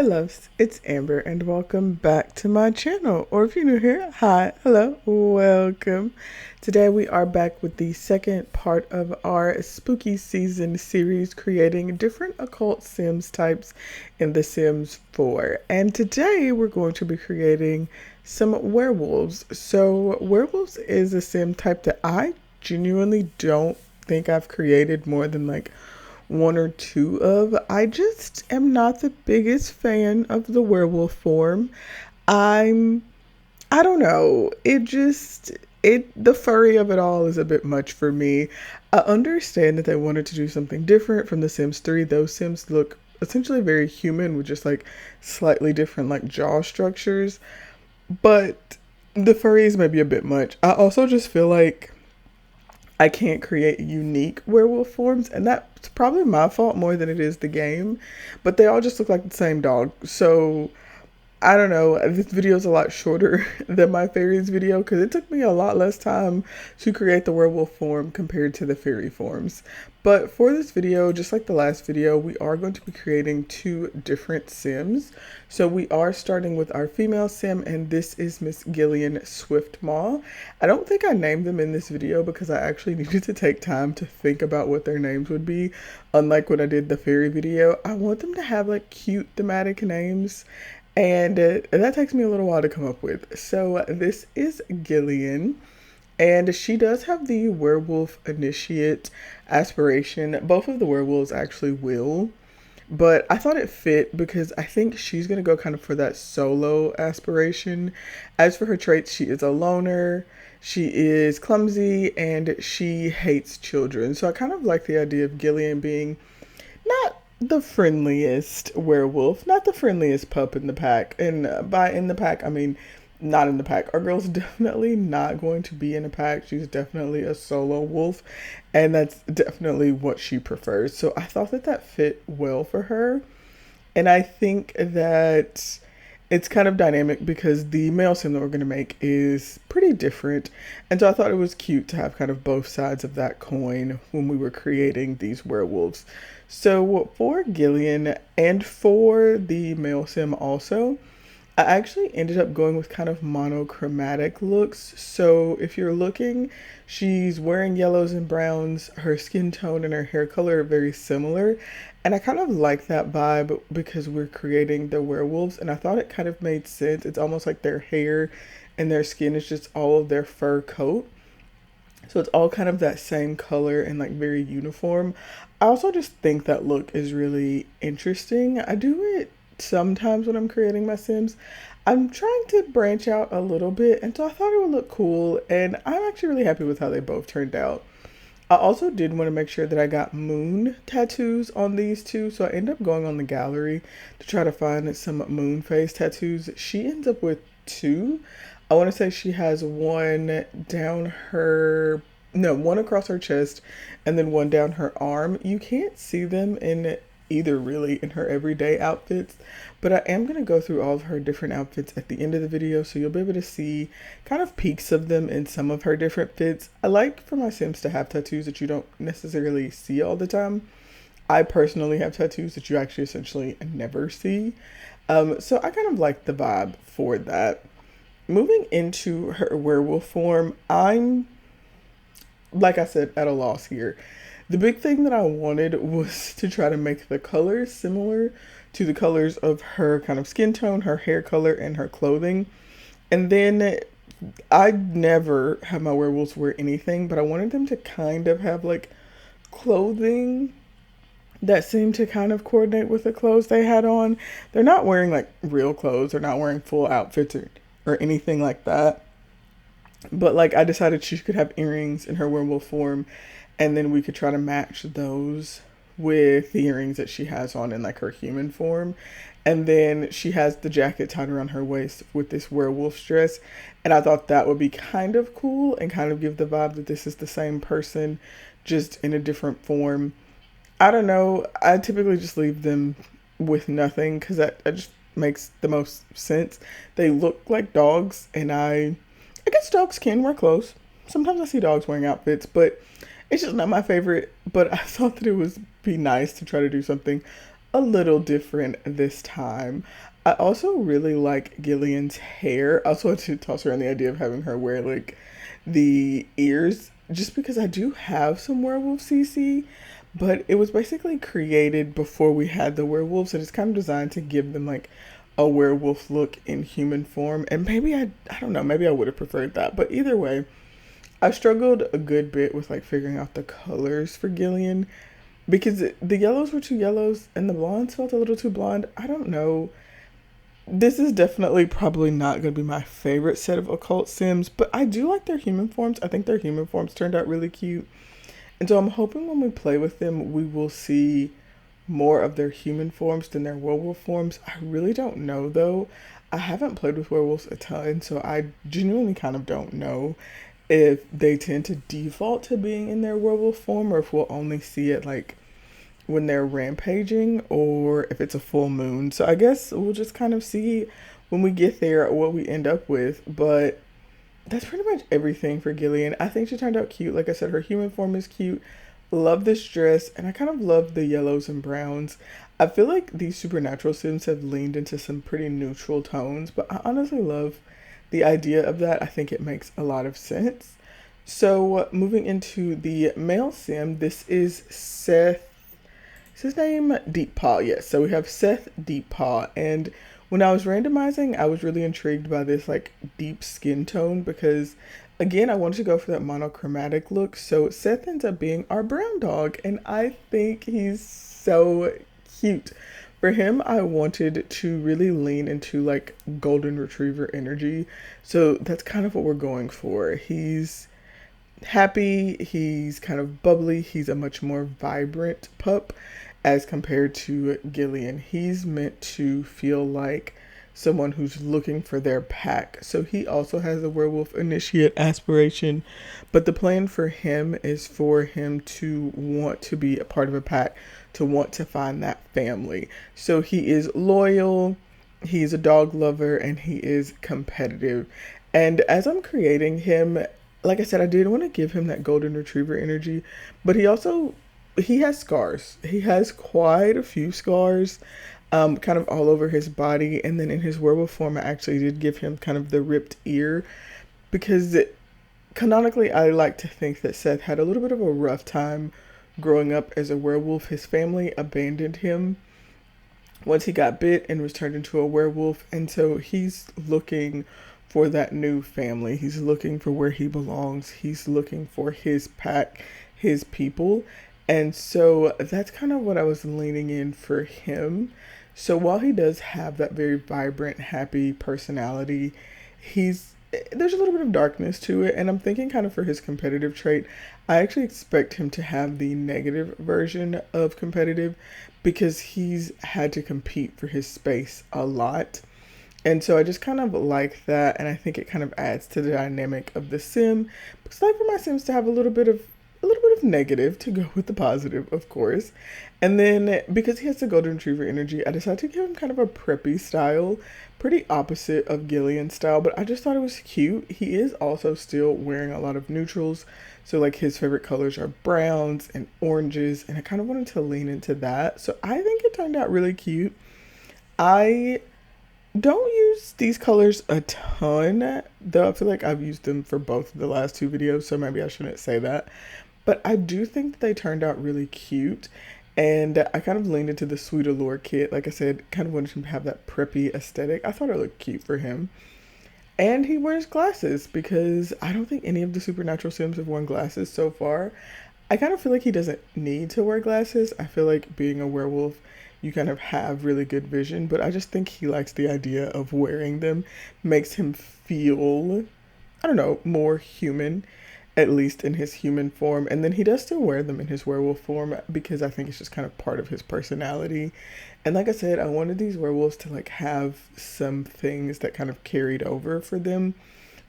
Hey loves, it's Amber and welcome back to my channel. Or if you're new here, hi, hello, welcome. Today we are back with the second part of our spooky season series creating different occult Sims types in The Sims 4. And today we're going to be creating some werewolves. So werewolves is a Sim type that I genuinely don't think I've created more than like one or two of. I just am not the biggest fan of the werewolf form. I'm I don't know. The furry of it all is a bit much for me. I understand that they wanted to do something different from The Sims 3. Those Sims look essentially very human with just like slightly different like jaw structures, but the furries may be a bit much. I also just feel like I can't create unique werewolf forms, and that's probably my fault more than it is the game. But they all just look like the same dog. So I don't know. This video is a lot shorter than my fairies video because it took me a lot less time to create the werewolf form compared to the fairy forms. But for this video, just like the last video, we are going to be creating two different Sims. So we are starting with our female Sim, and this is Miss Gillian Swiftmaw. I don't think I named them in this video because I actually needed to take time to think about what their names would be. Unlike when I did the fairy video, I want them to have like cute thematic names. And that takes me a little while to come up with. So this is Gillian, and she does have the werewolf initiate aspiration. Both of the werewolves actually will, but I thought it fit because I think she's going to go kind of for that solo aspiration. As for her traits, she is a loner, she is clumsy, and she hates children. So I kind of like the idea of Gillian being not the friendliest werewolf, not the friendliest pup in the pack. And by in the pack, I mean not in the pack. Our girl's definitely not going to be in a pack. She's definitely a solo wolf, and that's definitely what she prefers. So I thought that that fit well for her. And I think that it's kind of dynamic because the male sim that we're going to make is pretty different. And so I thought it was cute to have kind of both sides of that coin when we were creating these werewolves. So for Gillian and for the male sim also, I actually ended up going with kind of monochromatic looks. So if you're looking, she's wearing yellows and browns. Her skin tone and her hair color are very similar. And I kind of like that vibe because we're creating the werewolves. And I thought it kind of made sense. It's almost like their hair and their skin is just all of their fur coat. So it's all kind of that same color and like very uniform. I also just think that look is really interesting. I do it sometimes when I'm creating my Sims. I'm trying to branch out a little bit, and so I thought it would look cool, and I'm actually really happy with how they both turned out. I also did want to make sure that I got moon tattoos on these two, so I end up going on the gallery to try to find some moon face tattoos. She ends up with two. I want to say she has one down her, no, one across her chest and then one down her arm. You can't see them in either really in her everyday outfits, but I am going to go through all of her different outfits at the end of the video, so you'll be able to see kind of peeks of them in some of her different fits. I like for my Sims to have tattoos that you don't necessarily see all the time. I personally have tattoos that you actually essentially never see. So I kind of like the vibe for that. Moving into her werewolf form, I'm, like I said, at a loss here. The big thing that I wanted was to try to make the colors similar to the colors of her kind of skin tone, her hair color, and her clothing. And then I never have my werewolves wear anything, but I wanted them to kind of have like clothing that seemed to kind of coordinate with the clothes they had on. They're not wearing like real clothes. They're not wearing full outfits or anything like that. But like I decided she could have earrings in her werewolf form, and then we could try to match those with the earrings that she has on in like her human form. And then she has the jacket tied around her waist with this werewolf dress. And I thought that would be kind of cool and kind of give the vibe that this is the same person, just in a different form. I don't know. I typically just leave them with nothing because that just makes the most sense. They look like dogs, and I guess dogs can wear clothes. Sometimes I see dogs wearing outfits, but it's just not my favorite. But I thought that it would be nice to try to do something a little different this time. I also really like Gillian's hair. I also want to toss around the idea of having her wear like the ears, just because I do have some werewolf CC, but it was basically created before we had the werewolves, and it's kind of designed to give them like a werewolf look in human form. And maybe I don't know, maybe I would have preferred that. But either way, I struggled a good bit with like figuring out the colors for Gillian because the yellows were too yellows and the blondes felt a little too blonde. I don't know. This is definitely probably not going to be my favorite set of occult sims, but I do like their human forms. I think their human forms turned out really cute. And so I'm hoping when we play with them, we will see more of their human forms than their werewolf forms. I really don't know though. I haven't played with werewolves a ton, so I genuinely kind of don't know if they tend to default to being in their werewolf form or if we'll only see it like when they're rampaging or if it's a full moon. So I guess we'll just kind of see when we get there what we end up with. But that's pretty much everything for Gillian. I think she turned out cute. Like I said, her human form is cute. Love this dress, and I kind of love the yellows and browns. I feel like these supernatural sims have leaned into some pretty neutral tones, but I honestly love the idea of that. I think it makes a lot of sense. So moving into the male sim, this is Seth. Is his name Deep Paw? Yes. So we have Seth Deep Paw, and when I was randomizing, I was really intrigued by this like deep skin tone because again, I wanted to go for that monochromatic look. So Seth ends up being our brown dog, and I think he's so cute. For him, I wanted to really lean into like golden retriever energy. So that's kind of what we're going for. He's happy, he's kind of bubbly, he's a much more vibrant pup as compared to Gillian. He's meant to feel like someone who's looking for their pack. So he also has a werewolf initiate aspiration, but the plan for him is for him to want to be a part of a pack, to want to find that family. So he is loyal, he's a dog lover, and he is competitive. And as I'm creating him, like I said, I did want to give him that golden retriever energy, but he has scars. He has quite a few scars, kind of all over his body. And then in his werewolf form, I actually did give him kind of the ripped ear because canonically, I like to think that Seth had a little bit of a rough time growing up as a werewolf. His family abandoned him once he got bit and was turned into a werewolf. And so he's looking for that new family. He's looking for where he belongs. He's looking for his pack, his people. And so that's kind of what I was leaning in for him. So while he does have that very vibrant, happy personality, there's a little bit of darkness to it. And I'm thinking kind of for his competitive trait, I actually expect him to have the negative version of competitive because he's had to compete for his space a lot. And so I just kind of like that, and I think it kind of adds to the dynamic of the sim. Because I like for my sims to have a little bit of negative to go with the positive, of course. And then because he has the golden retriever energy, I decided to give him kind of a preppy style, pretty opposite of Gillian's style, but I just thought it was cute. He is also still wearing a lot of neutrals. So like his favorite colors are browns and oranges, and I kind of wanted to lean into that. So I think it turned out really cute. I don't use these colors a ton, though I feel like I've used them for both of the last two videos, so maybe I shouldn't say that. But I do think that they turned out really cute, and I kind of leaned into the Sweet Allure kit. Like I said, kind of wanted him to have that preppy aesthetic. I thought it looked cute for him. And he wears glasses because I don't think any of the Supernatural Sims have worn glasses so far. I kind of feel like he doesn't need to wear glasses. I feel like being a werewolf, you kind of have really good vision, but I just think he likes the idea of wearing them. Makes him feel, I don't know, more human, at least in his human form. And then he does still wear them in his werewolf form because I think it's just kind of part of his personality. And like I said, I wanted these werewolves to like have some things that kind of carried over for them.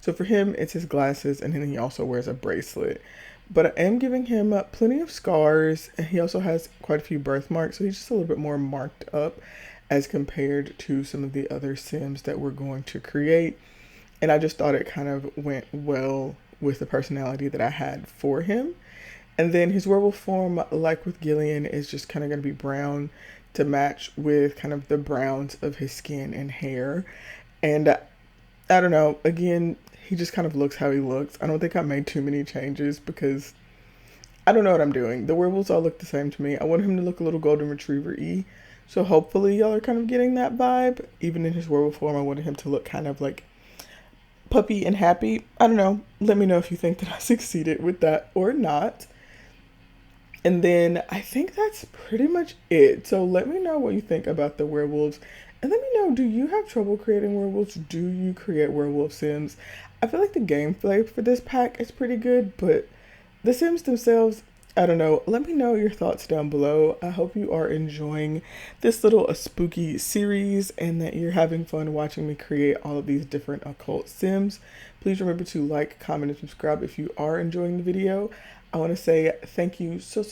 So for him, it's his glasses, and then he also wears a bracelet. But I am giving him plenty of scars, and he also has quite a few birthmarks, so he's just a little bit more marked up as compared to some of the other Sims that we're going to create. And I just thought it kind of went well with the personality that I had for him. And then his werewolf form, like with Gillian, is just kind of going to be brown to match with kind of the browns of his skin and hair. And I don't know, again, he just kind of looks how he looks. I don't think I made too many changes because I don't know what I'm doing. The werewolves all look the same to me. I want him to look a little golden retriever-y. So hopefully y'all are kind of getting that vibe. Even in his werewolf form, I wanted him to look kind of like puppy and happy. I don't know. Let me know if you think that I succeeded with that or not. And then I think that's pretty much it. So let me know what you think about the werewolves. And let me know, do you have trouble creating werewolves? Do you create werewolf sims? I feel like the gameplay for this pack is pretty good, but the sims themselves, I don't know. Let me know your thoughts down below. I hope you are enjoying this little spooky series and that you're having fun watching me create all of these different occult sims. Please remember to like, comment, and subscribe if you are enjoying the video. I want to say thank you so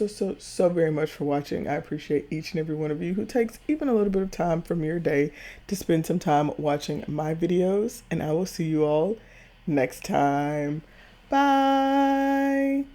very much for watching. I appreciate each and every one of you who takes even a little bit of time from your day to spend some time watching my videos. And I will see you all next time. Bye.